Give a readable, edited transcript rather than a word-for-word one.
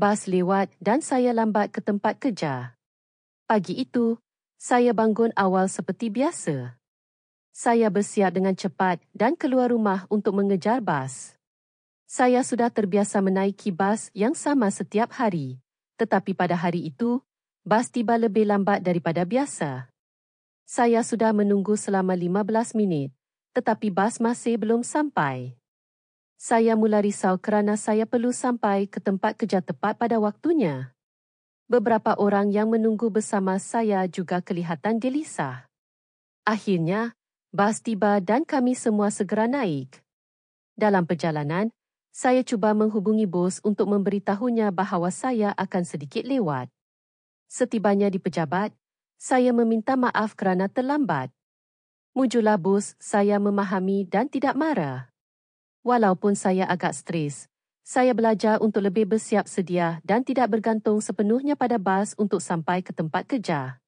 Bas lewat dan saya lambat ke tempat kerja. Pagi itu, saya bangun awal seperti biasa. Saya bersiap dengan cepat dan keluar rumah untuk mengejar bas. Saya sudah terbiasa menaiki bas yang sama setiap hari, tetapi pada hari itu, bas tiba lebih lambat daripada biasa. Saya sudah menunggu selama 15 minit, tetapi bas masih belum sampai. Saya mula risau kerana saya perlu sampai ke tempat kerja tepat pada waktunya. Beberapa orang yang menunggu bersama saya juga kelihatan gelisah. Akhirnya, bas tiba dan kami semua segera naik. Dalam perjalanan, saya cuba menghubungi bos untuk memberitahunya bahawa saya akan sedikit lewat. Setibanya di pejabat, saya meminta maaf kerana terlambat. Mujurlah bos, saya memahami dan tidak marah. Walaupun saya agak stres, saya belajar untuk lebih bersiap sedia dan tidak bergantung sepenuhnya pada bas untuk sampai ke tempat kerja.